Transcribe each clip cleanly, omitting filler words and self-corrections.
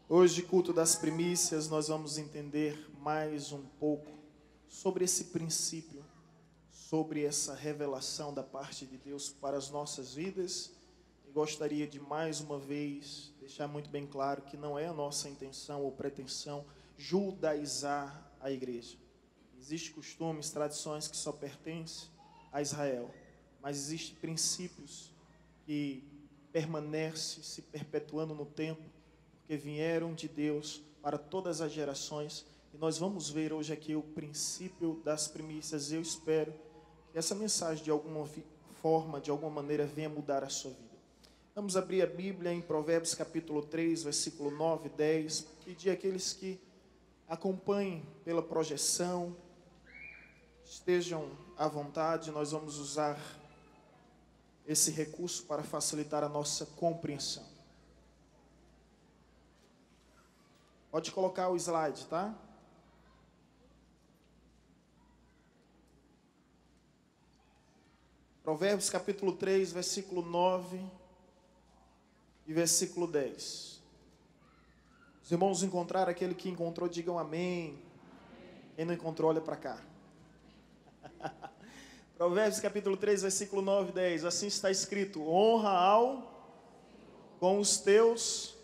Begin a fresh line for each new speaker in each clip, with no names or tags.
Hoje, culto das primícias, nós vamos entender mais um pouco sobre esse princípio, sobre essa revelação da parte de Deus para as nossas vidas. E gostaria de mais uma vez deixar muito bem claro que não é a nossa intenção ou pretensão judaizar a igreja. Existem costumes, tradições que só pertencem a Israel, mas existem princípios que permanecem se perpetuando no tempo, porque vieram de Deus para todas as gerações. E nós vamos ver hoje aqui o princípio das primícias. Eu espero que essa mensagem de alguma forma, de alguma maneira, venha mudar a sua vida. Vamos abrir a Bíblia em Provérbios capítulo 3, versículo 9 e 10. Pedir àqueles que acompanhem pela projeção, estejam à vontade. Nós vamos usar esse recurso para facilitar a nossa compreensão. Pode colocar o slide, tá? Provérbios capítulo 3, versículo 9 e versículo 10. Os irmãos encontraram, aquele que encontrou, digam amém. Quem não encontrou, olha para cá. Provérbios capítulo 3, versículo 9 e 10. Assim está escrito: honra ao com os teus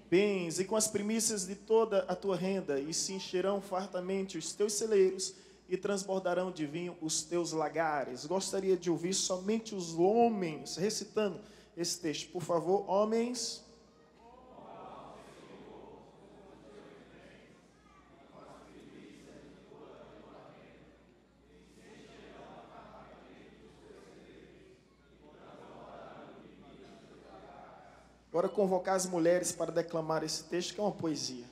bens e com as primícias de toda a tua renda, e se encherão fartamente os teus celeiros e transbordarão de vinho os teus lagares. Gostaria de ouvir somente os homens recitando esse texto. Por favor, homens. Agora convocar as mulheres para declamar esse texto, que é uma poesia.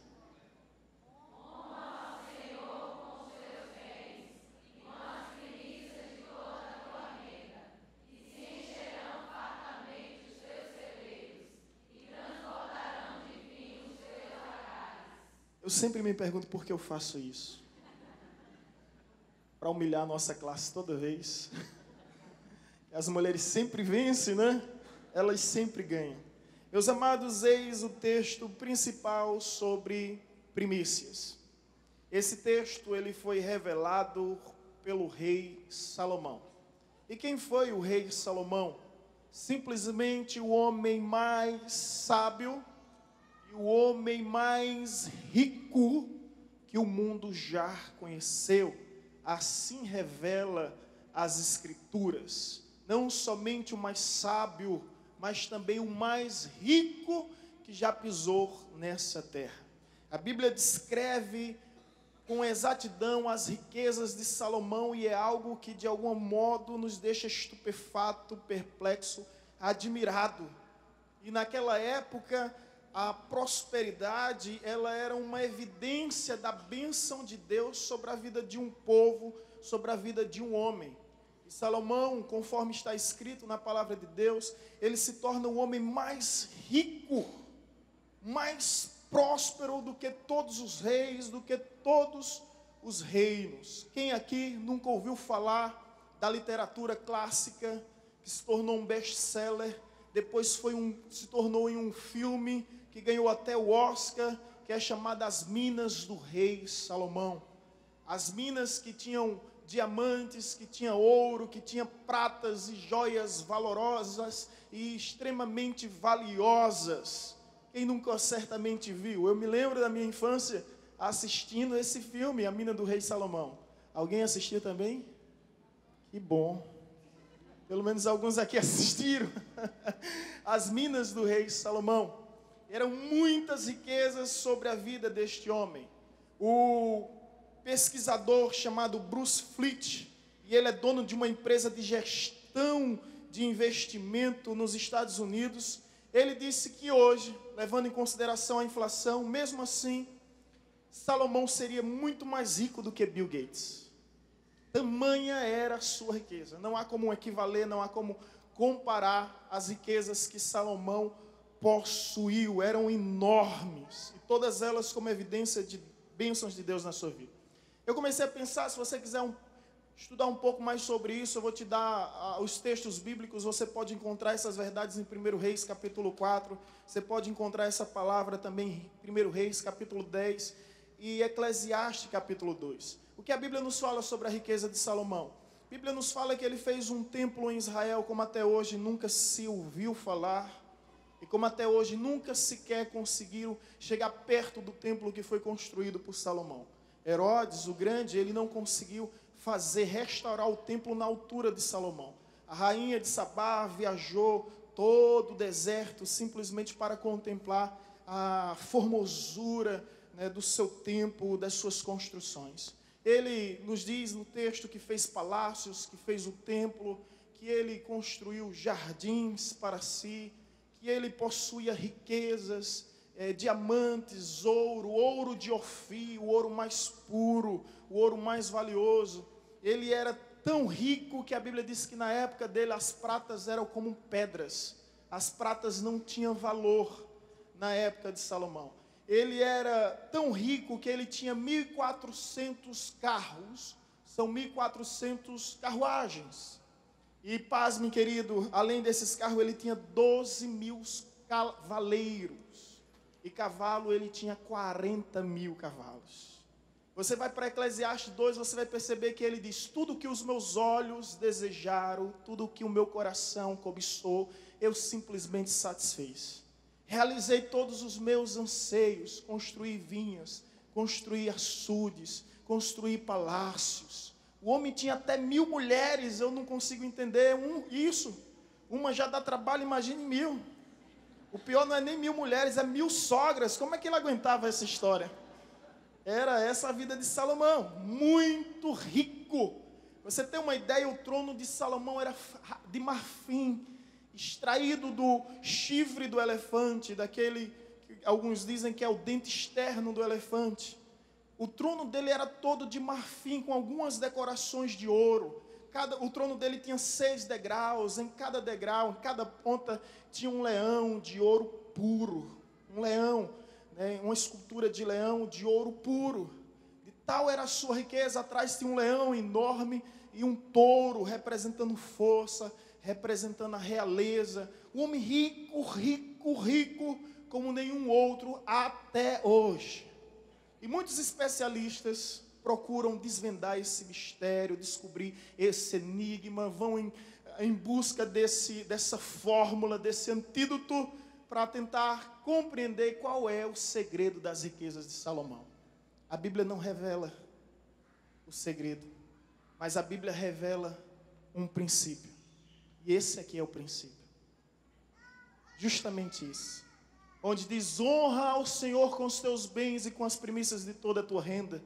Eu sempre me pergunto por que eu faço isso. Para humilhar a nossa classe toda vez. As mulheres sempre vencem, né? Elas sempre ganham. Meus amados, eis o texto principal sobre primícias. Esse texto ele foi revelado pelo rei Salomão. E quem foi o rei Salomão? Simplesmente o homem mais sábio e o homem mais rico que o mundo já conheceu. Assim revela as Escrituras. Não somente o mais sábio, mas também o mais rico que já pisou nessa terra. A Bíblia descreve com exatidão as riquezas de Salomão e é algo que de algum modo nos deixa estupefato, perplexo, admirado. E naquela época a prosperidade ela era uma evidência da bênção de Deus sobre a vida de um povo, sobre a vida de um homem. E Salomão, conforme está escrito na palavra de Deus, ele se torna o homem mais rico, mais próspero do que todos os reis, do que todos os reinos. Quem aqui nunca ouviu falar da literatura clássica, que se tornou um best-seller, depois se tornou em um filme que ganhou até o Oscar, que é chamado As Minas do Rei Salomão. As minas que tinham diamantes, que tinha ouro, que tinha pratas e joias valorosas e extremamente valiosas. Quem nunca certamente viu? Eu me lembro da minha infância assistindo esse filme, A Mina do Rei Salomão. Alguém assistiu também? Que bom. Pelo menos alguns aqui assistiram. As Minas do Rei Salomão. Eram muitas riquezas sobre a vida deste homem. O pesquisador chamado Bruce Fleet, e ele é dono de uma empresa de gestão de investimento nos Estados Unidos. Ele disse que hoje, levando em consideração a inflação, mesmo assim, Salomão seria muito mais rico do que Bill Gates. Tamanha era a sua riqueza. Não há como equivaler, não há como comparar as riquezas que Salomão possuiu. Eram enormes, e todas elas como evidência de bênçãos de Deus na sua vida. Eu comecei a pensar, se você quiser estudar um pouco mais sobre isso, eu vou te dar os textos bíblicos, você pode encontrar essas verdades em 1 Reis, capítulo 4, você pode encontrar essa palavra também em 1 Reis, capítulo 10, e Eclesiastes, capítulo 2. O que a Bíblia nos fala sobre a riqueza de Salomão? A Bíblia nos fala que ele fez um templo em Israel, como até hoje nunca se ouviu falar, e como até hoje nunca sequer conseguiram chegar perto do templo que foi construído por Salomão. Herodes, o grande, ele não conseguiu restaurar o templo na altura de Salomão. A rainha de Sabá viajou todo o deserto simplesmente para contemplar a formosura, né, do seu templo, das suas construções. Ele nos diz no texto que fez palácios, que fez o templo, que ele construiu jardins para si, que ele possuía riquezas, diamantes, ouro de Ofir, o ouro mais puro, o ouro mais valioso. Ele era tão rico que a Bíblia diz que na época dele as pratas eram como pedras. As pratas não tinham valor na época de Salomão. Ele era tão rico que ele tinha 1.400 carros, são 1.400 carruagens. E pasme, querido, além desses carros, ele tinha 12.000 cavaleiros. E cavalo, ele tinha 40.000 cavalos. Você vai para Eclesiastes 2, você vai perceber que ele diz: tudo que os meus olhos desejaram, tudo que o meu coração cobiçou, eu simplesmente satisfiz. Realizei todos os meus anseios, construí vinhas, construí açudes, construí palácios. O homem tinha até 1.000 mulheres, eu não consigo entender isso. Uma já dá trabalho, imagine 1.000. O pior não é nem 1.000 mulheres, é 1.000 sogras. Como é que ele aguentava essa história? Era essa a vida de Salomão, muito rico. Você tem uma ideia, o trono de Salomão era de marfim, extraído do chifre do elefante, daquele que alguns dizem que é o dente externo do elefante. O trono dele era todo de marfim, com algumas decorações de ouro. O trono dele tinha 6 degraus, em cada degrau, em cada ponta tinha um leão de ouro puro, um leão, né, uma escultura de leão de ouro puro. De tal era a sua riqueza, atrás tinha um leão enorme e um touro representando força, representando a realeza. Um homem rico, rico, rico, como nenhum outro até hoje. E muitos especialistas procuram desvendar esse mistério, descobrir esse enigma, vão em busca dessa fórmula, desse antídoto, para tentar compreender qual é o segredo das riquezas de Salomão. A Bíblia não revela o segredo, mas a Bíblia revela um princípio. E esse aqui é o princípio. Justamente isso. Onde diz: honra ao Senhor com os teus bens e com as primícias de toda a tua renda.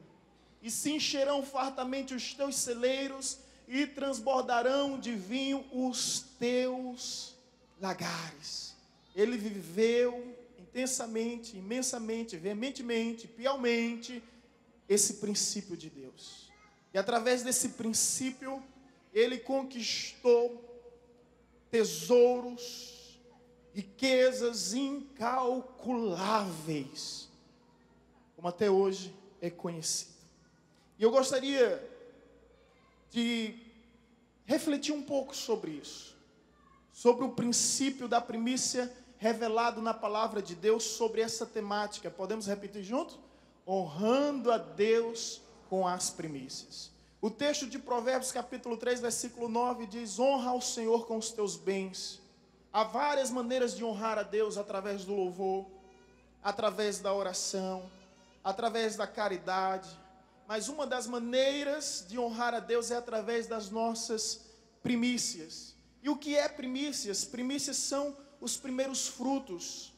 E se encherão fartamente os teus celeiros, e transbordarão de vinho os teus lagares. Ele viveu intensamente, imensamente, veementemente, piamente, esse princípio de Deus. E através desse princípio, ele conquistou tesouros, riquezas incalculáveis, como até hoje é conhecido. E eu gostaria de refletir um pouco sobre isso, sobre o princípio da primícia revelado na palavra de Deus sobre essa temática. Podemos repetir junto? Honrando a Deus com as primícias. O texto de Provérbios capítulo 3, versículo 9 diz: honra ao Senhor com os teus bens. Há várias maneiras de honrar a Deus: através do louvor, através da oração, através da caridade. Mas uma das maneiras de honrar a Deus é através das nossas primícias. E o que é primícias? Primícias são os primeiros frutos.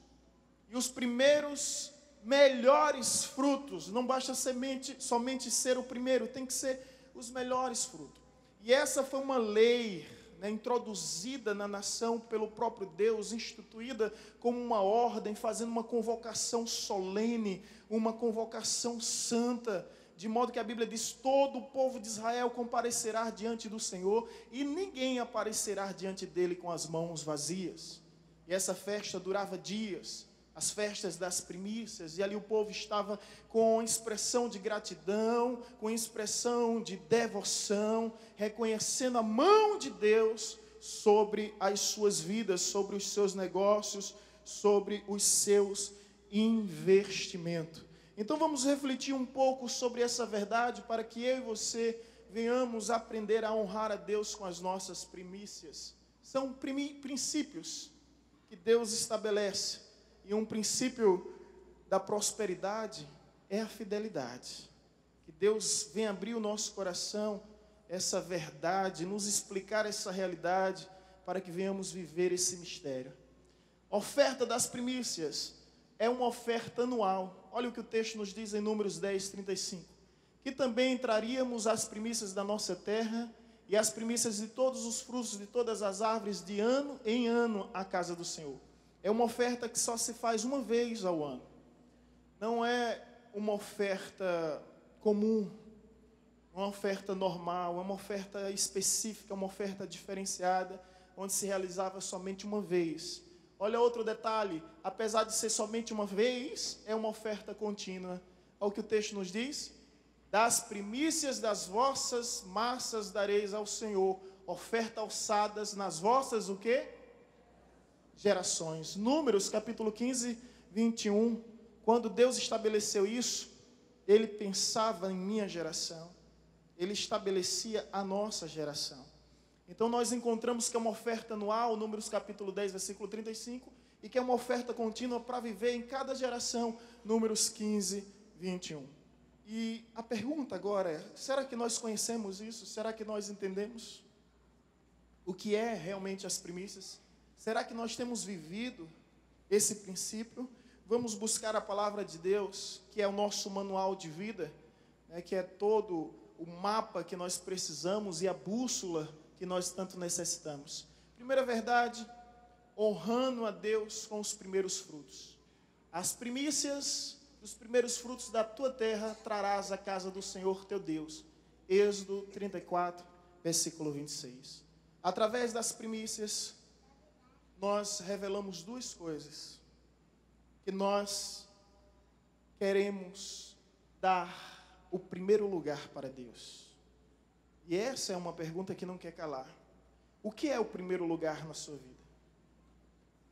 E os primeiros melhores frutos. Não basta somente ser o primeiro, tem que ser os melhores frutos. E essa foi uma lei, né, introduzida na nação pelo próprio Deus, instituída como uma ordem, fazendo uma convocação solene, uma convocação santa, de modo que a Bíblia diz: todo o povo de Israel comparecerá diante do Senhor, e ninguém aparecerá diante dele com as mãos vazias. E essa festa durava dias, as festas das primícias, e ali o povo estava com expressão de gratidão, com expressão de devoção, reconhecendo a mão de Deus sobre as suas vidas, sobre os seus negócios, sobre os seus investimentos. Então vamos refletir um pouco sobre essa verdade para que eu e você venhamos aprender a honrar a Deus com as nossas primícias. São princípios que Deus estabelece. E um princípio da prosperidade é a fidelidade. Que Deus venha abrir o nosso coração, essa verdade, nos explicar essa realidade, para que venhamos viver esse mistério. A oferta das primícias é uma oferta anual. Olha o que o texto nos diz em Números 10, 35. Que também traríamos as primícias da nossa terra e as primícias de todos os frutos de todas as árvores de ano em ano à casa do Senhor. É uma oferta que só se faz uma vez ao ano. Não é uma oferta comum, uma oferta normal, é uma oferta específica, uma oferta diferenciada, onde se realizava somente uma vez. Olha outro detalhe, apesar de ser somente uma vez, é uma oferta contínua. Olha o que o texto nos diz: das primícias das vossas massas dareis ao Senhor, oferta alçadas nas vossas o quê? Gerações. Números capítulo 15, 21, quando Deus estabeleceu isso, Ele pensava em minha geração, Ele estabelecia a nossa geração. Então nós encontramos que é uma oferta anual, Números capítulo 10, versículo 35, e que é uma oferta contínua para viver em cada geração, Números 15, 21. E a pergunta agora é, será que nós conhecemos isso? Será que nós entendemos o que é realmente as primícias? Será que nós temos vivido esse princípio? Vamos buscar a palavra de Deus, que é o nosso manual de vida, né, que é todo o mapa que nós precisamos e a bússola que nós tanto necessitamos. Primeira verdade, honrando a Deus com os primeiros frutos. As primícias dos primeiros frutos da tua terra trarás à casa do Senhor teu Deus. Êxodo 34, versículo 26. Através das primícias, nós revelamos duas coisas. Que nós queremos dar o primeiro lugar para Deus. E essa é uma pergunta que não quer calar. O que é o primeiro lugar na sua vida?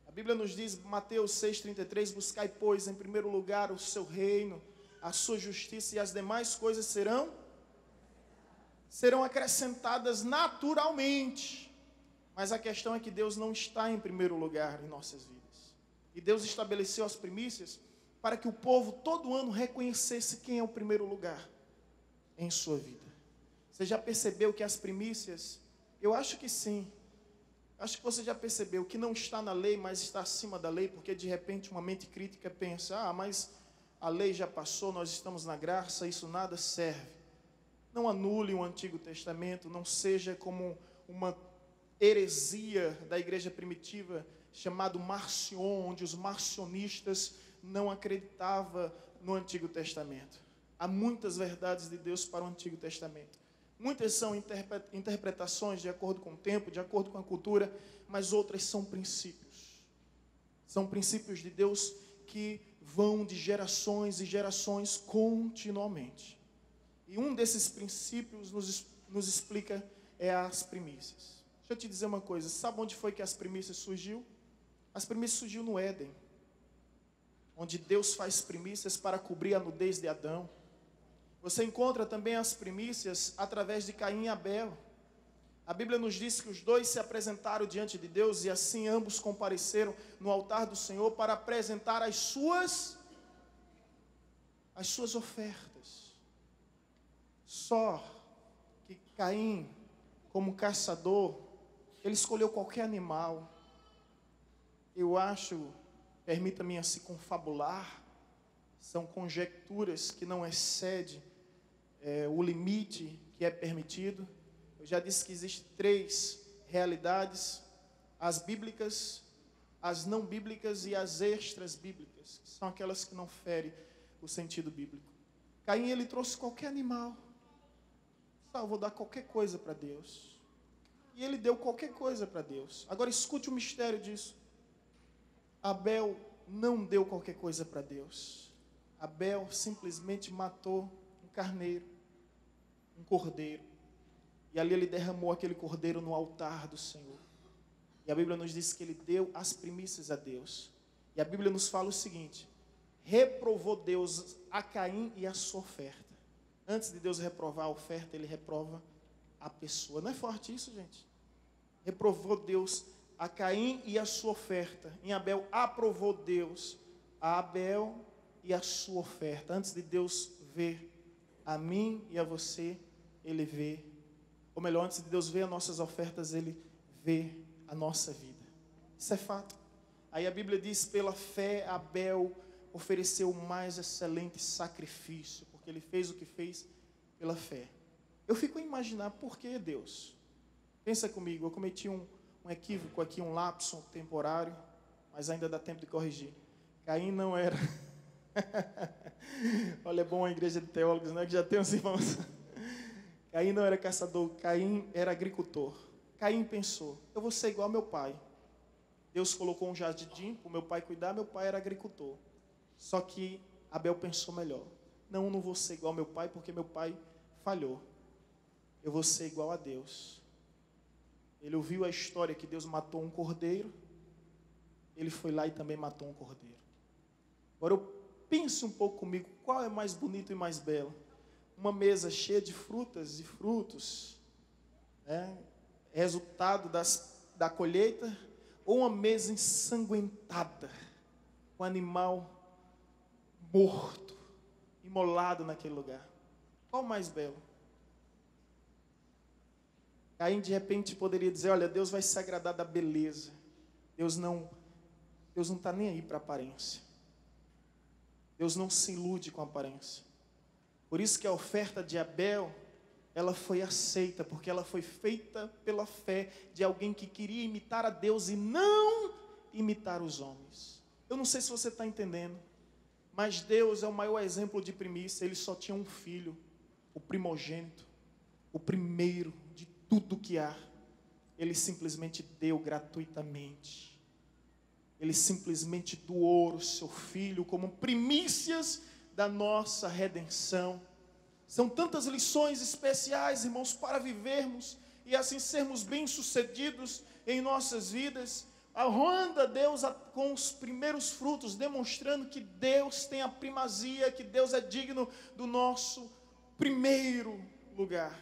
A Bíblia nos diz, Mateus 6,33, buscai, pois, em primeiro lugar o seu reino, a sua justiça, e as demais coisas serão acrescentadas naturalmente. Mas a questão é que Deus não está em primeiro lugar em nossas vidas. E Deus estabeleceu as primícias para que o povo todo ano reconhecesse quem é o primeiro lugar em sua vida. Você já percebeu que as primícias, eu acho que sim, acho que você já percebeu que não está na lei, mas está acima da lei, porque de repente uma mente crítica pensa, mas a lei já passou, nós estamos na graça, isso nada serve. Não anule o Antigo Testamento, não seja como uma heresia da igreja primitiva, chamado Marcion, onde os marcionistas não acreditavam no Antigo Testamento. Há muitas verdades de Deus para o Antigo Testamento. Muitas são interpretações de acordo com o tempo, de acordo com a cultura, mas outras são princípios. São princípios de Deus que vão de gerações e gerações continuamente. E um desses princípios nos explica é as primícias. Deixa eu te dizer uma coisa, sabe onde foi que as primícias surgiu? As primícias surgiu no Éden, onde Deus faz primícias para cobrir a nudez de Adão. Você encontra também as primícias através de Caim e Abel. A Bíblia nos diz que os dois se apresentaram diante de Deus e assim ambos compareceram no altar do Senhor para apresentar as suas ofertas. Só que Caim, como caçador, ele escolheu qualquer animal. Eu acho, permita-me assim confabular, são conjecturas que não excedem o limite que é permitido. Eu já disse que existem 3 realidades: as bíblicas, as não bíblicas e as extras bíblicas, que são aquelas que não ferem o sentido bíblico. Caim, ele trouxe qualquer animal. Eu vou dar qualquer coisa para Deus. E ele deu qualquer coisa para Deus. Agora escute o mistério disso. Abel não deu qualquer coisa para Deus. Abel simplesmente matou um carneiro, um cordeiro. E ali ele derramou aquele cordeiro no altar do Senhor. E a Bíblia nos diz que ele deu as primícias a Deus. E a Bíblia nos fala o seguinte: reprovou Deus a Caim e a sua oferta. Antes de Deus reprovar a oferta, ele reprova a pessoa. Não é forte isso, gente? Reprovou Deus a Caim e a sua oferta. Em Abel, aprovou Deus a Abel e a sua oferta. Antes de Deus ver a mim e a você, ele vê. Ou melhor, antes de Deus ver as nossas ofertas, ele vê a nossa vida. Isso é fato. Aí a Bíblia diz: pela fé Abel ofereceu o mais excelente sacrifício, porque ele fez o que fez pela fé. Eu fico a imaginar por que Deus. Pensa comigo, eu cometi um equívoco aqui, um lapso temporário, mas ainda dá tempo de corrigir. Caim não era... Olha, é bom a igreja de teólogos, né, que já tem essa informação. Caim não era caçador, Caim era agricultor. Caim pensou: eu vou ser igual ao meu pai. Deus colocou um jardim para o meu pai cuidar, meu pai era agricultor. Só que Abel pensou melhor: não vou ser igual ao meu pai, porque meu pai falhou. Eu vou ser igual a Deus. Ele ouviu a história que Deus matou um cordeiro. Ele foi lá e também matou um cordeiro. Agora pense um pouco comigo, qual é mais bonito e mais belo? Uma mesa cheia de frutas e frutos, resultado da colheita, ou uma mesa ensanguentada, com um animal morto, imolado naquele lugar? Qual mais belo? Caim de repente poderia dizer: olha, Deus vai se agradar da beleza. Deus não está nem aí para a aparência. Deus não se ilude com a aparência. Por isso que a oferta de Abel, ela foi aceita, porque ela foi feita pela fé de alguém que queria imitar a Deus e não imitar os homens. Eu não sei se você está entendendo, mas Deus é o maior exemplo de primícia. Ele só tinha um filho, o primogênito, o primeiro de tudo que há. Ele simplesmente deu gratuitamente. Ele simplesmente doou o seu filho como primícias da nossa redenção. São tantas lições especiais, irmãos, para vivermos e assim sermos bem-sucedidos em nossas vidas, honrando a Deus com os primeiros frutos, demonstrando que Deus tem a primazia, que Deus é digno do nosso primeiro lugar.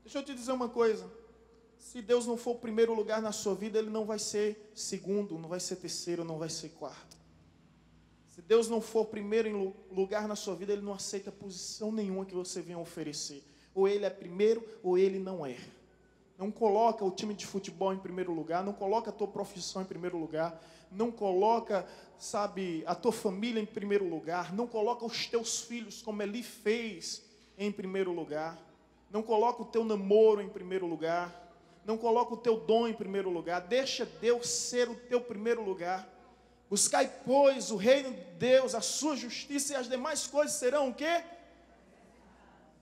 Deixa eu te dizer uma coisa: se Deus não for o primeiro lugar na sua vida, Ele não vai ser segundo, não vai ser terceiro, não vai ser quarto. Se Deus não for primeiro lugar na sua vida, Ele não aceita posição nenhuma que você venha oferecer. Ou Ele é primeiro, ou Ele não é. Não coloca o time de futebol em primeiro lugar, não coloca a tua profissão em primeiro lugar, não coloca, a tua família em primeiro lugar, não coloca os teus filhos, como Eli fez, em primeiro lugar, não coloca o teu namoro em primeiro lugar, não coloca o teu dom em primeiro lugar. Deixa Deus ser o teu primeiro lugar. Buscai, pois, o reino de Deus, a sua justiça, e as demais coisas serão o quê?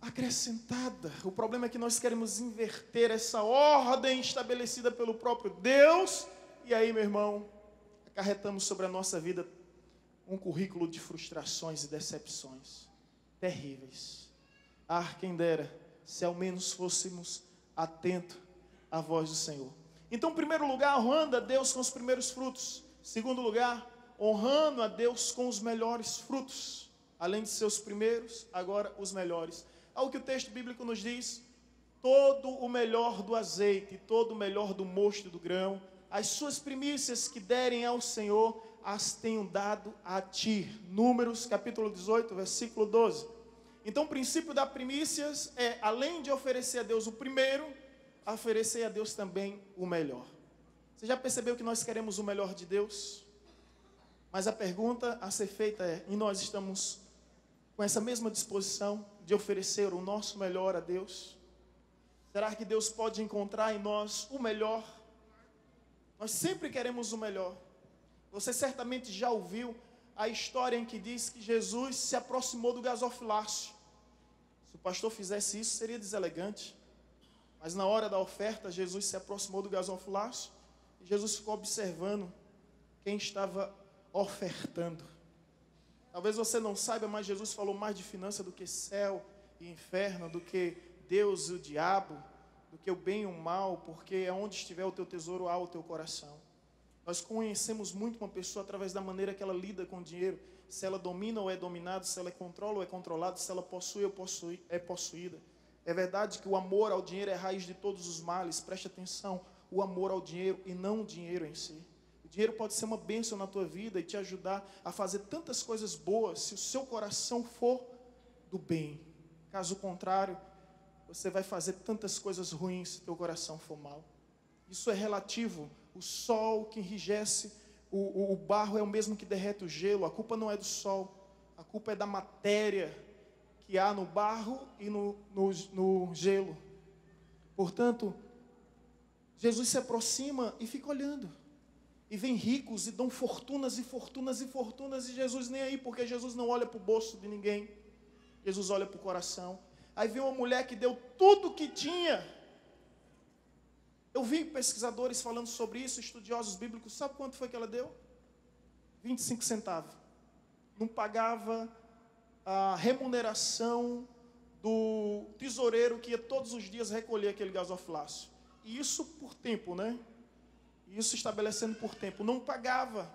Acrescentada. O problema é que nós queremos inverter essa ordem estabelecida pelo próprio Deus. E aí, meu irmão, acarretamos sobre a nossa vida um currículo de frustrações e decepções terríveis. Quem dera, se ao menos fôssemos atentos à voz do Senhor. Então, em primeiro lugar, honrando a Deus com os primeiros frutos. Segundo lugar, honrando a Deus com os melhores frutos. Além de seus primeiros, agora os melhores. Ao que o texto bíblico nos diz: todo o melhor do azeite, todo o melhor do mosto e do grão, as suas primícias que derem ao Senhor, as tenho dado a ti. Números capítulo 18, versículo 12. Então o princípio das primícias é, além de oferecer a Deus o primeiro, oferecer a Deus também o melhor. Você já percebeu que nós queremos o melhor de Deus? Mas a pergunta a ser feita é: e nós estamos com essa mesma disposição de oferecer o nosso melhor a Deus? Será que Deus pode encontrar em nós o melhor? Nós sempre queremos o melhor. Você certamente já ouviu a história em que diz que Jesus se aproximou do gasofilácio. Se o pastor fizesse isso, seria deselegante. Mas na hora da oferta, Jesus se aproximou do gasofilácio e Jesus ficou observando quem estava ofertando. Talvez você não saiba, mas Jesus falou mais de finança do que céu e inferno, do que Deus e o diabo, do que o bem e o mal, porque onde estiver o teu tesouro, há o teu coração. Nós conhecemos muito uma pessoa através da maneira que ela lida com o dinheiro, se ela domina ou é dominada, se ela controla ou é controlada, se ela possui ou é possuída. É verdade que o amor ao dinheiro é a raiz de todos os males. Preste atenção, o amor ao dinheiro e não o dinheiro em si. O dinheiro pode ser uma bênção na tua vida e te ajudar a fazer tantas coisas boas, se o seu coração for do bem. Caso contrário, você vai fazer tantas coisas ruins se teu coração for mal. Isso é relativo. O sol que enrijece o barro é o mesmo que derrete o gelo. A culpa não é do sol, a culpa é da matéria que há no barro e no gelo. Portanto, Jesus se aproxima e fica olhando. E vem ricos e dão fortunas e fortunas e fortunas, e Jesus nem aí, porque Jesus não olha para o bolso de ninguém. Jesus olha para o coração. Aí vem uma mulher que deu tudo que tinha. Eu vi pesquisadores falando sobre isso, estudiosos bíblicos. Sabe quanto foi que ela deu? 25 centavos. Não pagava a remuneração do tesoureiro que ia todos os dias recolher aquele gasofilácio. E isso por tempo, né? Isso estabelecendo por tempo. Não pagava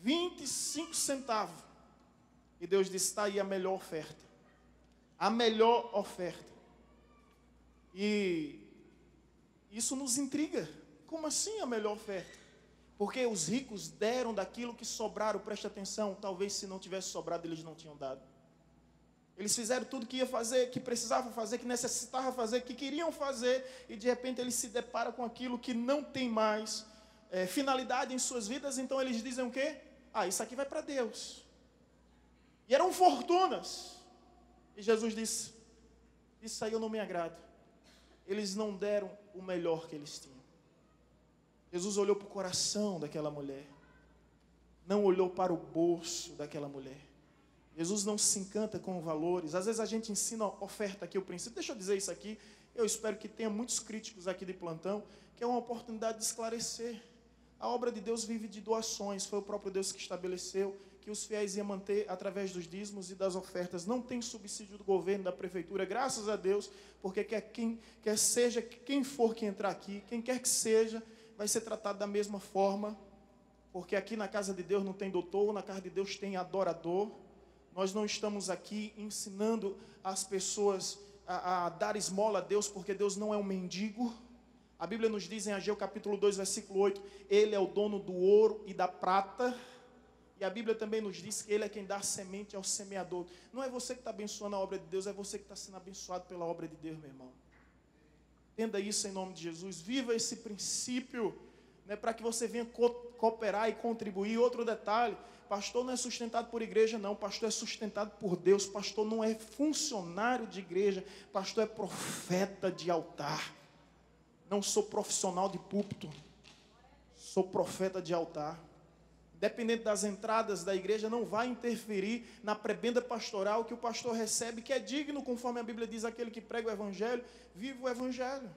25 centavos. E Deus disse, está aí a melhor oferta. A melhor oferta. E isso nos intriga. Como assim a melhor oferta? Porque os ricos deram daquilo que sobraram. Preste atenção, talvez se não tivesse sobrado, eles não tinham dado. Eles fizeram tudo que ia fazer, que precisava fazer, que necessitava fazer, que queriam fazer, e de repente eles se deparam com aquilo que não tem mais finalidade em suas vidas. Então eles dizem o quê? Isso aqui vai para Deus. E eram fortunas. E Jesus disse, isso aí eu não me agrado. Eles não deram o melhor que eles tinham. Jesus olhou para o coração daquela mulher. Não olhou para o bolso daquela mulher. Jesus não se encanta com valores. Às vezes a gente ensina oferta aqui, o princípio. Deixa eu dizer isso aqui. Eu espero que tenha muitos críticos aqui de plantão, que é uma oportunidade de esclarecer. A obra de Deus vive de doações. Foi o próprio Deus que estabeleceu que os fiéis iam manter através dos dízimos e das ofertas. Não tem subsídio do governo, da prefeitura, graças a Deus, porque quer seja quem for que entrar aqui, quem quer que seja, vai ser tratado da mesma forma, porque aqui na casa de Deus não tem doutor, na casa de Deus tem adorador. Nós não estamos aqui ensinando as pessoas a dar esmola a Deus, porque Deus não é um mendigo. A Bíblia nos diz em Ageu capítulo 2, versículo 8, Ele é o dono do ouro e da prata. E a Bíblia também nos diz que Ele é quem dá semente ao semeador. Não é você que está abençoando a obra de Deus, é você que está sendo abençoado pela obra de Deus, meu irmão. Entenda isso em nome de Jesus. Viva esse princípio, né, para que você venha cooperar e contribuir. Outro detalhe, pastor não é sustentado por igreja, não. Pastor é sustentado por Deus. Pastor não é funcionário de igreja. Pastor é profeta de altar. Não sou profissional de púlpito. Sou profeta de altar. Dependente das entradas da igreja, não vai interferir na prebenda pastoral que o pastor recebe, que é digno, conforme a Bíblia diz, aquele que prega o evangelho, vive o evangelho.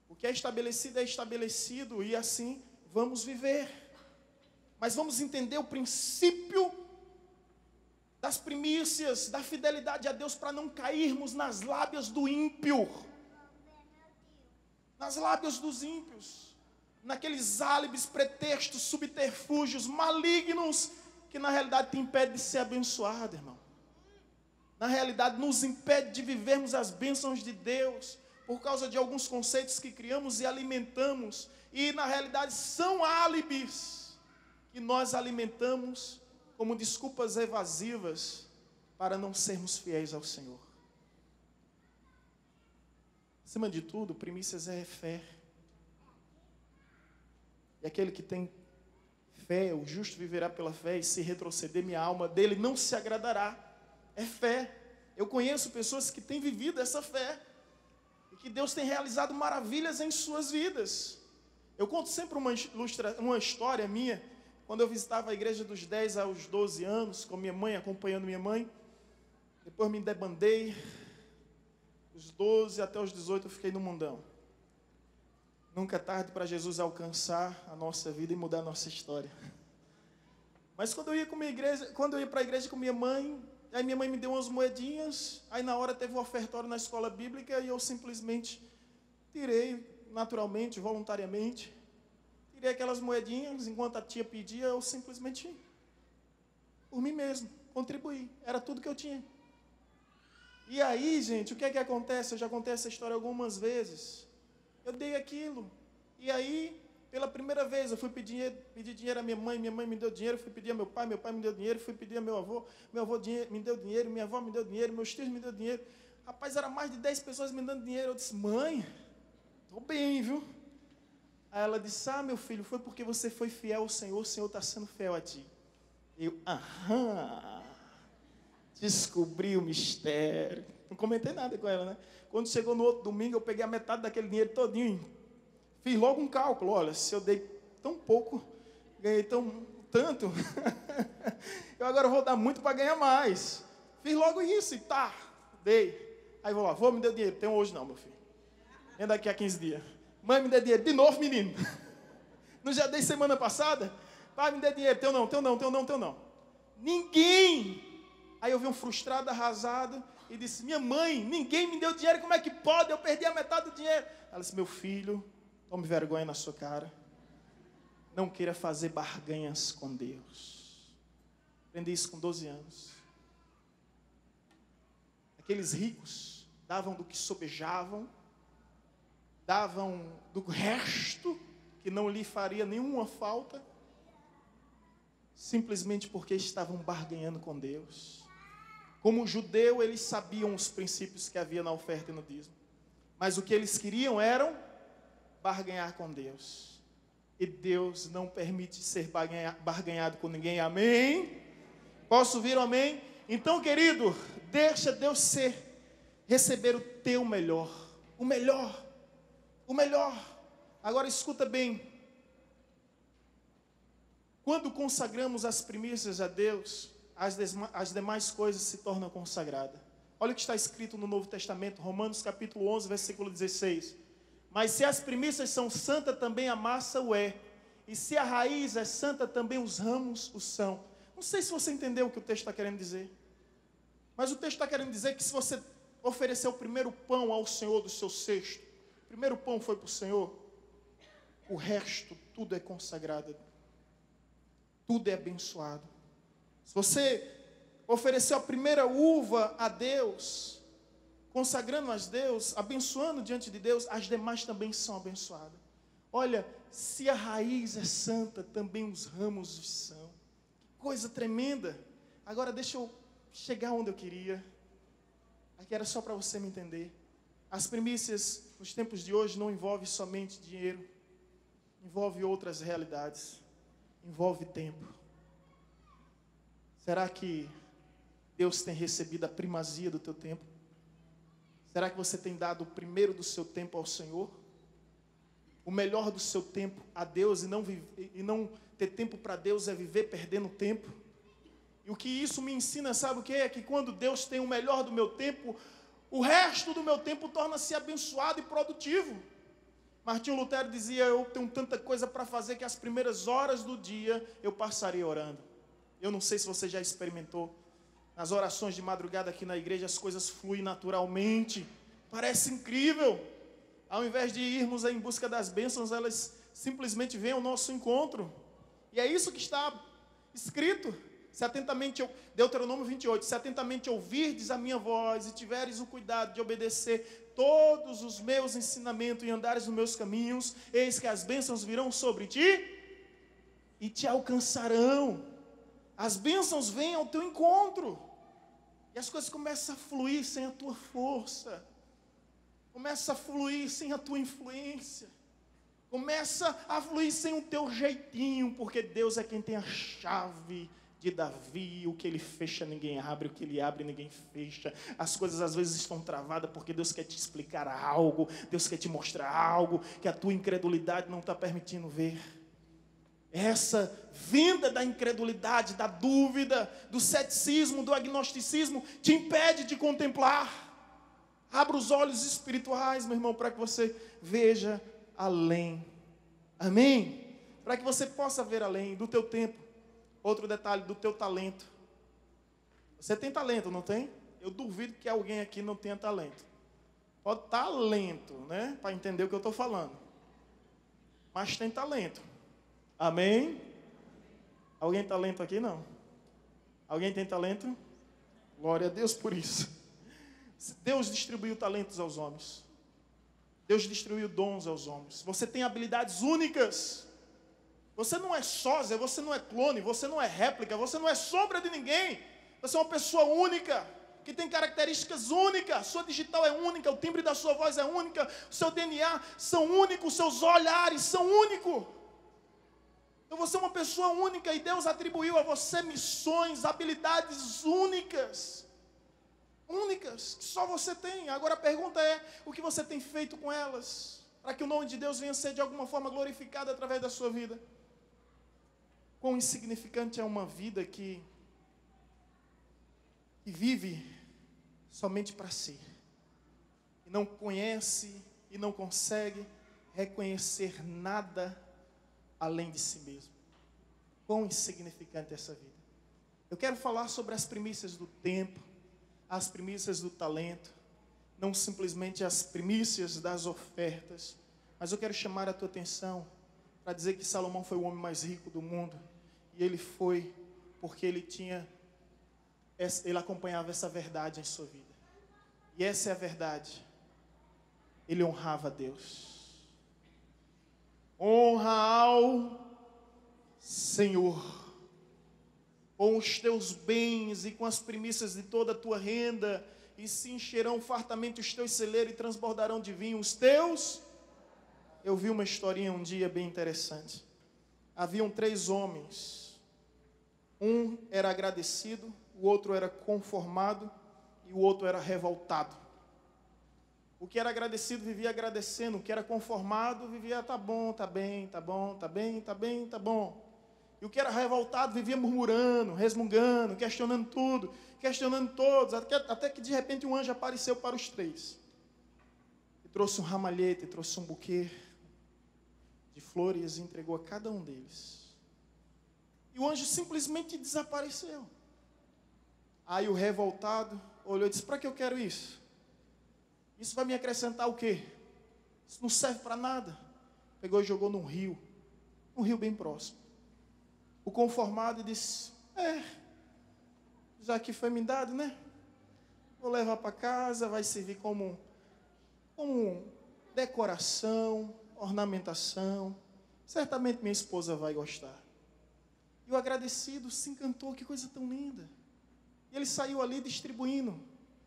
O que é estabelecido, e assim vamos viver. Mas vamos entender o princípio das primícias, da fidelidade a Deus, para não cairmos nas lábias do ímpio. Nas lábias dos ímpios. Naqueles álibis, pretextos, subterfúgios malignos, que na realidade te impede de ser abençoado, irmão. Na realidade nos impede de vivermos as bênçãos de Deus, por causa de alguns conceitos que criamos e alimentamos, e na realidade são álibis, que nós alimentamos como desculpas evasivas, para não sermos fiéis ao Senhor. Acima de tudo, primícias é fé. E aquele que tem fé, o justo viverá pela fé, e se retroceder, minha alma dele não se agradará. É fé. Eu conheço pessoas que têm vivido essa fé, e que Deus tem realizado maravilhas em suas vidas. Eu conto sempre uma história minha, quando eu visitava a igreja dos 10 aos 12 anos, com minha mãe, acompanhando minha mãe. Depois me debandei, dos 12 até os 18 eu fiquei no mundão. Nunca é tarde para Jesus alcançar a nossa vida e mudar a nossa história. Mas quando eu ia para a igreja com minha mãe, aí minha mãe me deu umas moedinhas, aí na hora teve um ofertório na escola bíblica e eu simplesmente tirei, naturalmente, voluntariamente, tirei aquelas moedinhas, enquanto a tia pedia, eu simplesmente, por mim mesmo, contribuí, era tudo que eu tinha. E aí, gente, o que é que acontece? Eu já contei essa história algumas vezes. Eu dei aquilo, e aí, pela primeira vez, eu fui pedir dinheiro à minha mãe me deu dinheiro, fui pedir ao meu pai me deu dinheiro, fui pedir ao meu avô me deu dinheiro, minha avó me deu dinheiro, meus tios me deu dinheiro. Rapaz, era mais de 10 pessoas me dando dinheiro. Eu disse, mãe, estou bem, viu? Aí ela disse, meu filho, foi porque você foi fiel ao Senhor, o Senhor está sendo fiel a ti. Eu, descobri o mistério. Não comentei nada com ela, né? Quando chegou no outro domingo, eu peguei a metade daquele dinheiro todinho. Fiz logo um cálculo, olha, se eu dei tão pouco, ganhei tanto, eu agora vou dar muito para ganhar mais. Fiz logo isso e dei. Aí vou lá, me deu dinheiro, tem hoje não, meu filho. Vem daqui a 15 dias. Mãe, me dê dinheiro, de novo, menino. Não já dei semana passada? Pai, me dê dinheiro, teu não. Ninguém. Aí eu vi um frustrado, arrasado, e disse, minha mãe, ninguém me deu dinheiro, como é que pode? Eu perdi a metade do dinheiro. Ela disse, meu filho, tome vergonha na sua cara. Não queira fazer barganhas com Deus. Aprendi isso com 12 anos. Aqueles ricos davam do que sobejavam, davam do resto, que não lhe faria nenhuma falta, simplesmente porque estavam barganhando com Deus. Como judeu, eles sabiam os princípios que havia na oferta e no dízimo. Mas o que eles queriam era barganhar com Deus. E Deus não permite ser barganhado com ninguém. Amém? Posso ouvir um amém? Então, querido, deixa Deus receber o teu melhor. O melhor. Agora escuta bem. Quando consagramos as primícias a Deus, as demais coisas se tornam consagradas. Olha o que está escrito no Novo Testamento, Romanos capítulo 11, versículo 16. Mas se as primícias são santas, também a massa o é. E se a raiz é santa, também os ramos o são. Não sei se você entendeu o que o texto está querendo dizer. Mas o texto está querendo dizer que se você oferecer o primeiro pão ao Senhor do seu cesto, o primeiro pão foi para o Senhor, o resto, tudo é consagrado. Tudo é abençoado. Se você ofereceu a primeira uva a Deus, consagrando a Deus, abençoando diante de Deus, as demais também são abençoadas. Olha, se a raiz é santa, também os ramos são. Que coisa tremenda. Agora deixa eu chegar onde eu queria. Aqui era só para você me entender. As primícias nos tempos de hoje não envolvem somente dinheiro. Envolve outras realidades. Envolve tempo. Será que Deus tem recebido a primazia do teu tempo? Será que você tem dado o primeiro do seu tempo ao Senhor? O melhor do seu tempo a Deus e não ter tempo para Deus é viver perdendo tempo? E o que isso me ensina, sabe o que é? Que quando Deus tem o melhor do meu tempo, o resto do meu tempo torna-se abençoado e produtivo. Martinho Lutero dizia, eu tenho tanta coisa para fazer que as primeiras horas do dia eu passarei orando. Eu não sei se você já experimentou. Nas orações de madrugada aqui na igreja, as coisas fluem naturalmente. Parece incrível. Ao invés de irmos em busca das bênçãos, elas simplesmente vêm ao nosso encontro. E é isso que está escrito. Se atentamente, Deuteronômio 28, se atentamente ouvirdes a minha voz e tiveres o cuidado de obedecer todos os meus ensinamentos e andares nos meus caminhos, eis que as bênçãos virão sobre ti e te alcançarão. As bênçãos vêm ao teu encontro. E as coisas começam a fluir sem a tua força. Começa a fluir sem a tua influência. Começa a fluir sem o teu jeitinho, porque Deus é quem tem a chave de Davi. O que ele fecha, ninguém abre. O que ele abre, ninguém fecha. As coisas às vezes estão travadas porque Deus quer te explicar algo. Deus quer te mostrar algo que a tua incredulidade não está permitindo ver. Essa vinda da incredulidade, da dúvida, do ceticismo, do agnosticismo, te impede de contemplar. Abra os olhos espirituais, meu irmão, para que você veja além. Amém? Para que você possa ver além do teu tempo. Outro detalhe do teu talento. Você tem talento, não tem? Eu duvido que alguém aqui não tenha talento. Pode estar lento, né? Para entender o que eu estou falando. Mas tem talento. Amém? Alguém tem talento aqui? Não. Alguém tem talento? Glória a Deus por isso. Deus distribuiu talentos aos homens. Deus distribuiu dons aos homens. Você tem habilidades únicas. Você não é sósia, você não é clone, você não é réplica, você não é sombra de ninguém. Você é uma pessoa única, que tem características únicas. Sua digital é única, o timbre da sua voz é única, o seu DNA são únicos, os seus olhares são únicos. Então você é uma pessoa única e Deus atribuiu a você missões, habilidades únicas. Únicas, que só você tem. Agora a pergunta é, o que você tem feito com elas? Para que o nome de Deus venha a ser de alguma forma glorificado através da sua vida. Quão insignificante é uma vida que vive somente para si. E não conhece e não consegue reconhecer nada além de si mesmo. Quão insignificante é essa vida. Eu quero falar sobre as primícias do tempo, as primícias do talento, não simplesmente as primícias das ofertas, mas eu quero chamar a tua atenção para dizer que Salomão foi o homem mais rico do mundo, e ele foi porque ele acompanhava essa verdade em sua vida, e essa é a verdade, ele honrava a Deus. Honra ao Senhor com os teus bens e com as primícias de toda a tua renda, e se encherão fartamente os teus celeiros e transbordarão de vinho os teus. Eu vi uma historinha um dia bem interessante. Haviam 3 homens. Um era agradecido, o outro era conformado e o outro era revoltado. O que era agradecido vivia agradecendo, o que era conformado vivia tá bom, tá bem, tá bom, tá bem, tá bem, tá bom. E o que era revoltado vivia murmurando, resmungando, questionando tudo, questionando todos, até que de repente um anjo apareceu para os 3. E trouxe um ramalhete, trouxe um buquê de flores e entregou a cada um deles. E o anjo simplesmente desapareceu. Aí o revoltado olhou e disse, para que eu quero isso? Isso vai me acrescentar o quê? Isso não serve para nada. Pegou e jogou num rio bem próximo. O conformado disse, já que foi me dado, né? Vou levar para casa, vai servir como decoração, ornamentação. Certamente minha esposa vai gostar. E o agradecido se encantou, que coisa tão linda. E ele saiu ali distribuindo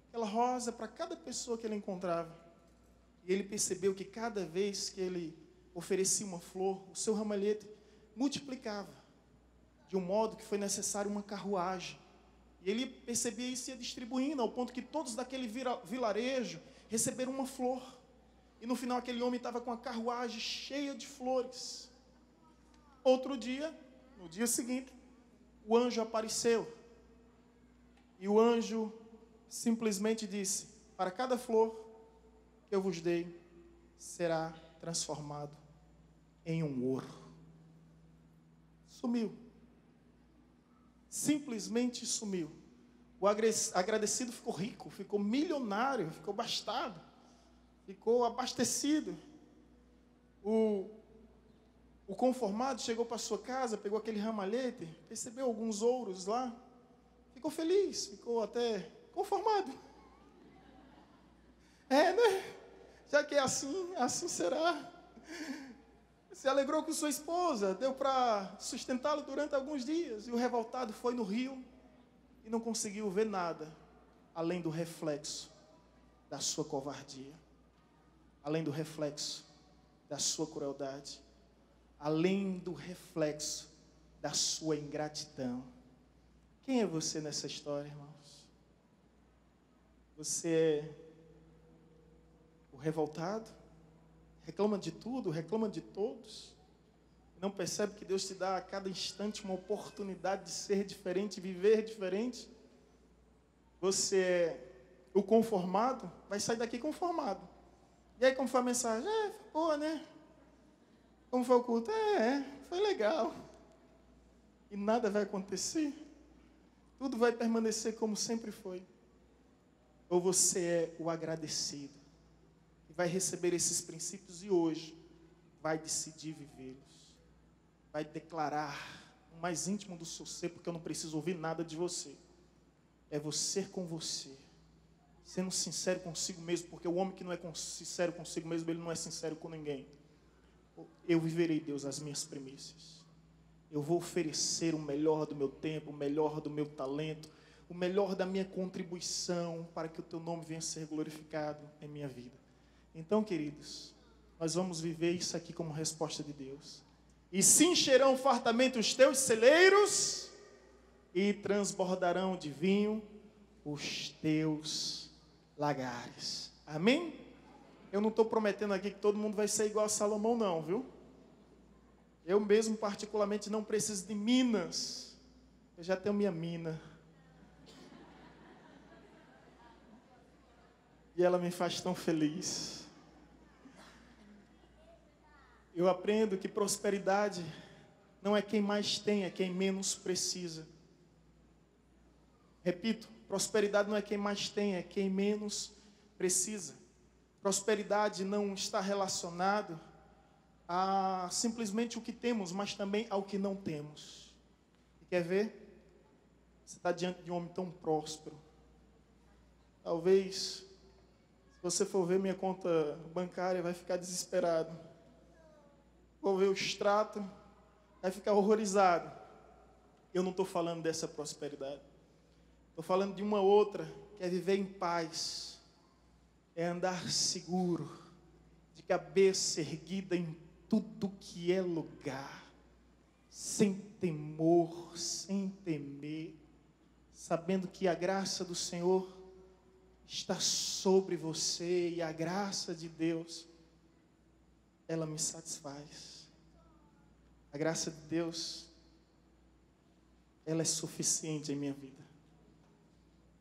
aquela rosa para cada pessoa que ele encontrava. E ele percebeu que cada vez que ele oferecia uma flor, o seu ramalhete multiplicava. De um modo que foi necessário uma carruagem. E ele percebia isso e ia distribuindo, ao ponto que todos daquele vilarejo receberam uma flor. E no final aquele homem estava com a carruagem cheia de flores. Outro dia, no dia seguinte, o anjo apareceu. E o anjo simplesmente disse, para cada flor que eu vos dei, será transformado em um ouro. Sumiu. Simplesmente sumiu. O agradecido ficou rico, ficou milionário, ficou abastado, ficou abastecido. O conformado chegou para sua casa, pegou aquele ramalhete, percebeu alguns ouros lá, ficou feliz, ficou até conformado. Né? Já que é assim, assim será. Se alegrou com sua esposa, deu para sustentá-lo durante alguns dias. E o revoltado foi no rio e não conseguiu ver nada, além do reflexo da sua covardia, além do reflexo da sua crueldade, além do reflexo da sua ingratidão. Quem é você nessa história, irmãos? Você é o revoltado? Reclama de tudo, reclama de todos. Não percebe que Deus te dá a cada instante uma oportunidade de ser diferente, viver diferente. Você é o conformado, vai sair daqui conformado. E aí como foi a mensagem? Foi boa, né? Como foi o culto? Foi legal. e nada vai acontecer. Tudo vai permanecer como sempre foi. Ou você é o agradecido, que vai receber esses princípios e hoje vai decidir vivê-los. Vai declarar o mais íntimo do seu ser, porque eu não preciso ouvir nada de você. É você com você. Sendo sincero consigo mesmo, porque o homem que não é sincero consigo mesmo, ele não é sincero com ninguém. Eu viverei, Deus, as minhas primícias. Eu vou oferecer o melhor do meu tempo, o melhor do meu talento, o melhor da minha contribuição para que o teu nome venha a ser glorificado em minha vida. Então, queridos, nós vamos viver isso aqui como resposta de Deus. E se encherão fartamente os teus celeiros e transbordarão de vinho os teus lagares. Amém? Eu não estou prometendo aqui que todo mundo vai ser igual a Salomão, não, viu? Eu mesmo, particularmente, não preciso de minas. Eu já tenho minha mina. E ela me faz tão feliz. Eu aprendo que prosperidade não é quem mais tem, é quem menos precisa. Repito, prosperidade não é quem mais tem, é quem menos precisa. Prosperidade não está relacionado a simplesmente o que temos, mas também ao que não temos. E quer ver? Você está diante de um homem tão próspero. Talvez, se você for ver minha conta bancária, vai ficar desesperado. For ver o extrato, vai ficar horrorizado. Eu não estou falando dessa prosperidade. Estou falando de uma outra, que é viver em paz. É andar seguro, de cabeça erguida em tudo que é lugar, sem temor, sem temer, sabendo que a graça do Senhor está sobre você e a graça de Deus, ela me satisfaz. A graça de Deus, ela é suficiente em minha vida.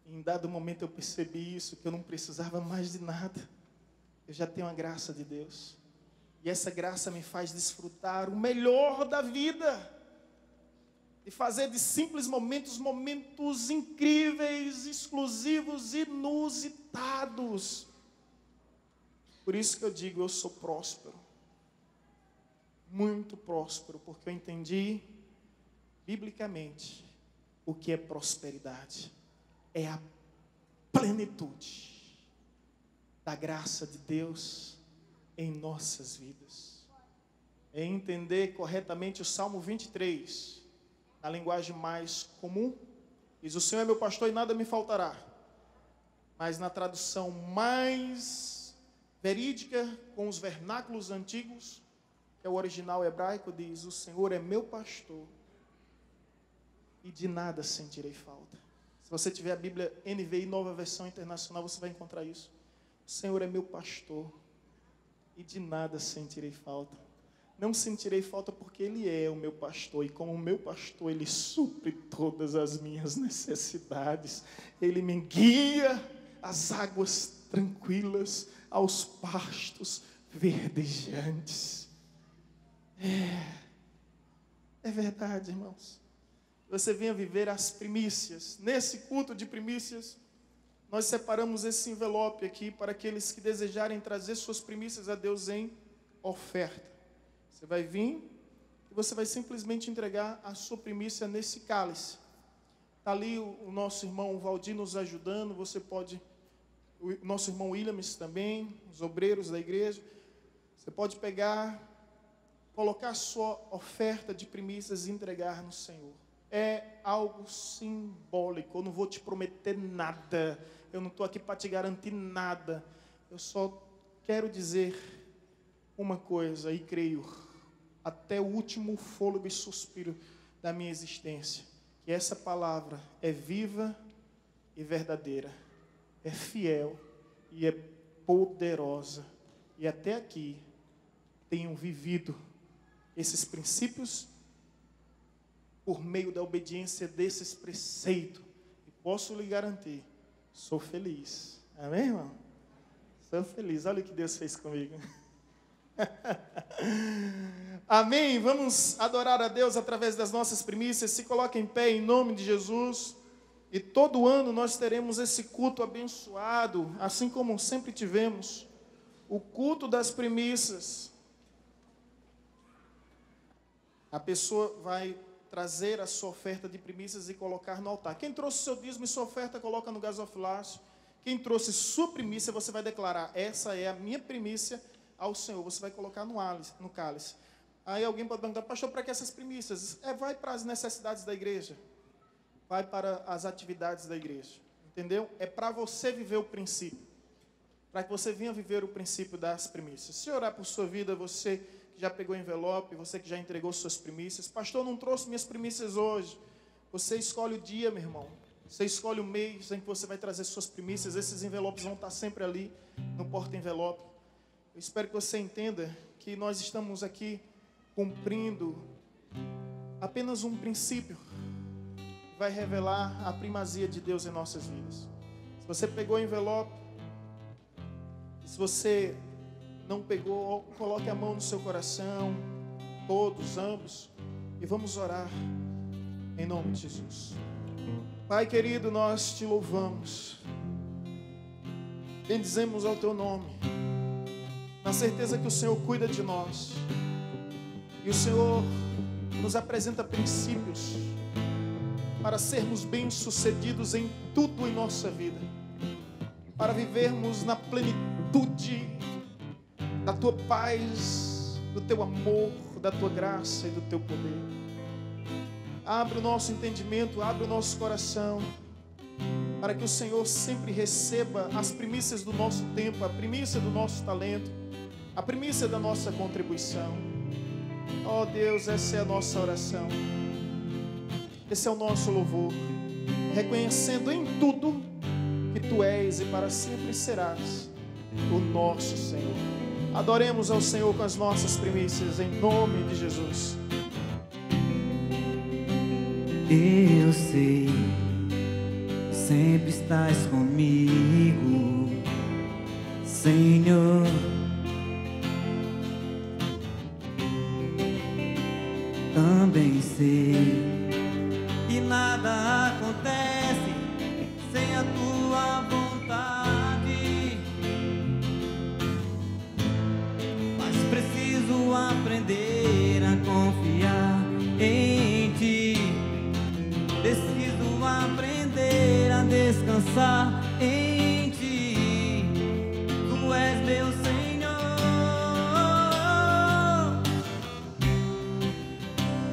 Em dado momento eu percebi isso, que eu não precisava mais de nada. Eu já tenho a graça de Deus. E essa graça me faz desfrutar o melhor da vida. E fazer de simples momentos, momentos incríveis, exclusivos, inusitados. Por isso que eu digo, eu sou próspero. Muito próspero, porque eu entendi, biblicamente, o que é prosperidade. É a plenitude da graça de Deus em nossas vidas. É entender corretamente o Salmo 23, na linguagem mais comum. Diz, o Senhor é meu pastor e nada me faltará. Mas na tradução mais verídica, com os vernáculos antigos, que é o original hebraico, diz, o Senhor é meu pastor e de nada sentirei falta. Se você tiver a Bíblia NVI, Nova Versão Internacional, você vai encontrar isso. O Senhor é meu pastor e de nada sentirei falta. Não sentirei falta porque Ele é o meu pastor. E como o meu pastor, Ele supre todas as minhas necessidades. Ele me guia às águas tranquilas, aos pastos verdejantes. É verdade, irmãos. Você venha viver as primícias. Nesse culto de primícias, nós separamos esse envelope aqui para aqueles que desejarem trazer suas primícias a Deus em oferta. Você vai vir e você vai simplesmente entregar a sua primícia nesse cálice. Está ali o nosso irmão Valdir nos ajudando. Você pode, o nosso irmão Williams também, os obreiros da igreja. Você pode pegar, colocar a sua oferta de primícias e entregar no Senhor. É algo simbólico. Eu não vou te prometer nada. Eu não estou aqui para te garantir nada. Eu só quero dizer uma coisa, e creio, até o último fôlego e suspiro da minha existência, que essa palavra é viva e verdadeira, é fiel e é poderosa. E até aqui tenho vivido esses princípios por meio da obediência desses preceitos. E posso lhe garantir, sou feliz. Amém, irmão? Sou feliz. Olha o que Deus fez comigo. Amém? Vamos adorar a Deus através das nossas primícias. Se coloque em pé em nome de Jesus. E todo ano nós teremos esse culto abençoado, assim como sempre tivemos, o culto das primícias. A pessoa vai trazer a sua oferta de primícias e colocar no altar. Quem trouxe o seu dízimo e sua oferta, coloca no gasofilácio. Quem trouxe sua primícia, você vai declarar: essa é a minha primícia ao Senhor. Você vai colocar no cálice. Aí alguém pode perguntar: pastor, para que essas primícias? Vai para as necessidades da igreja. Vai para as atividades da igreja. Entendeu? É para você viver o princípio. Para que você venha viver o princípio das primícias. Se orar por sua vida, você que já pegou envelope, você que já entregou suas primícias. Pastor, não trouxe minhas primícias hoje. Você escolhe o dia, meu irmão. Você escolhe o mês em que você vai trazer suas primícias. Esses envelopes vão estar sempre ali no porta-envelope. Eu espero que você entenda que nós estamos aqui cumprindo apenas um princípio que vai revelar a primazia de Deus em nossas vidas. Se você pegou o envelope, se você não pegou, coloque a mão no seu coração, todos, ambos, e vamos orar em nome de Jesus. Pai querido, nós te louvamos, bendizemos ao teu nome, na certeza que o Senhor cuida de nós, e o Senhor nos apresenta princípios para sermos bem-sucedidos em tudo em nossa vida, para vivermos na plenitude da tua paz, do teu amor, da tua graça e do teu poder. Abre o nosso entendimento, abre o nosso coração, para que o Senhor sempre receba as primícias do nosso tempo, a primícia do nosso talento, a primícia da nossa contribuição. Oh Deus, essa é a nossa oração, esse é o nosso louvor, reconhecendo em tudo que Tu és e para sempre serás o nosso Senhor. Adoremos ao Senhor com as nossas primícias, em nome de Jesus.
Eu sei que sempre estás comigo, Senhor. Também sei que nada acontece sem a tua vontade, mas preciso aprender a confiar em Ti. Preciso aprender a descansar em Ti. Tu és meu Senhor.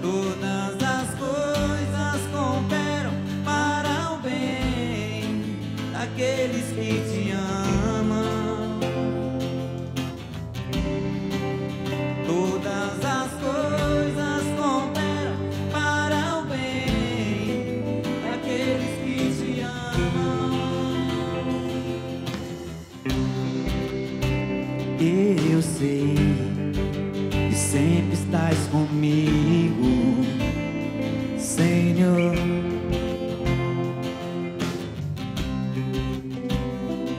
Todas as coisas cooperam para o bem daqueles que Te amam. Todas as coisas cooperam para o bem daqueles que Te amam. Eu sei que sempre estás comigo, Senhor.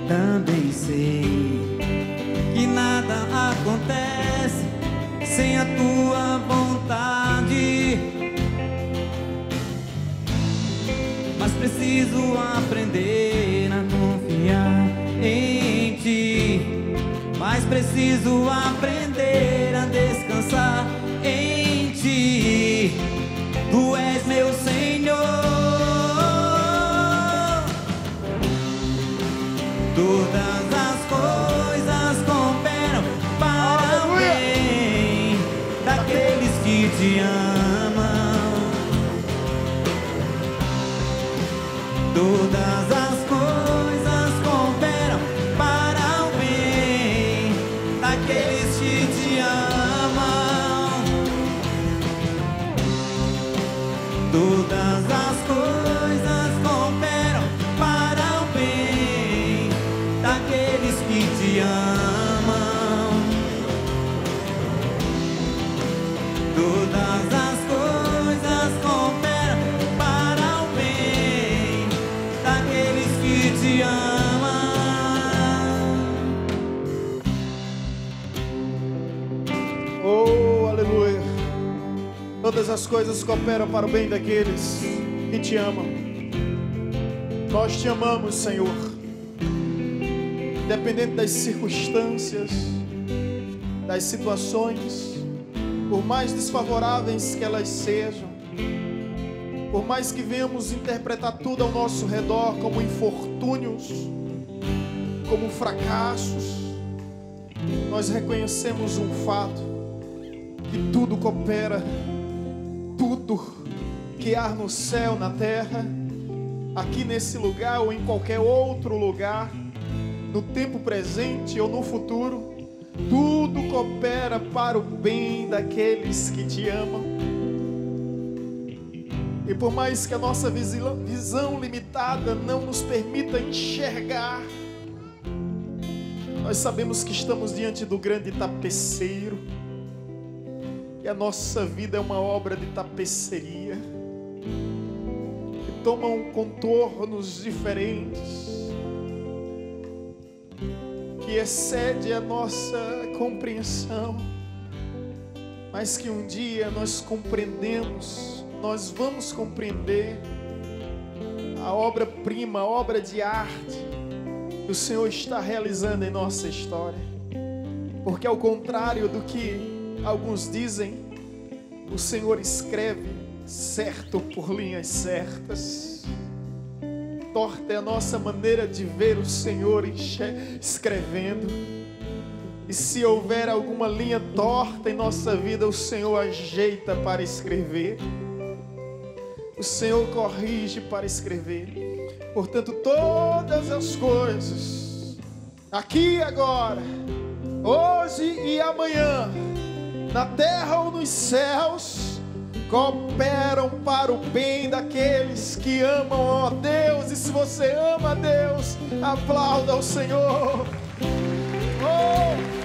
Também sei que nada acontece sem a tua vontade, mas preciso aprender a confiar em Ti. Mas preciso aprender a descansar em Ti. Tu és meu Senhor. Todas as coisas cooperam para o bem daqueles que Te amam. Todas as coisas cooperam para o bem daqueles que Te amam. Todas as coisas cooperam para o bem daqueles que Te amam. Todas as coisas cooperam para o bem daqueles que Te amam.
todas as coisas cooperam para o bem daqueles que te amam. Nós te amamos, Senhor. Independente das circunstâncias, das situações, por mais desfavoráveis que elas sejam, por mais que venhamos interpretar tudo ao nosso redor como infortúnios, como fracassos, nós reconhecemos um fato, que tudo coopera, tudo que há no céu, na terra, aqui nesse lugar ou em qualquer outro lugar, no tempo presente ou no futuro, tudo coopera para o bem daqueles que te amam. E por mais que a nossa visão limitada não nos permita enxergar, nós sabemos que estamos diante do grande tapeceiro, e a nossa vida é uma obra de tapeçaria, que tomam contornos diferentes, que excede a nossa compreensão, mas que um dia nós compreendemos, nós vamos compreender a obra-prima, a obra de arte que o Senhor está realizando em nossa história. Porque ao contrário do que alguns dizem, o Senhor escreve certo por linhas certas. Torta é a nossa maneira de ver o Senhor escrevendo. E se houver alguma linha torta em nossa vida, o Senhor ajeita para escrever. O Senhor corrige para escrever. Portanto, todas as coisas, aqui e agora, hoje e amanhã, na terra ou nos céus, cooperam para o bem daqueles que amam a Deus. E se você ama a Deus, aplauda o Senhor. Oh!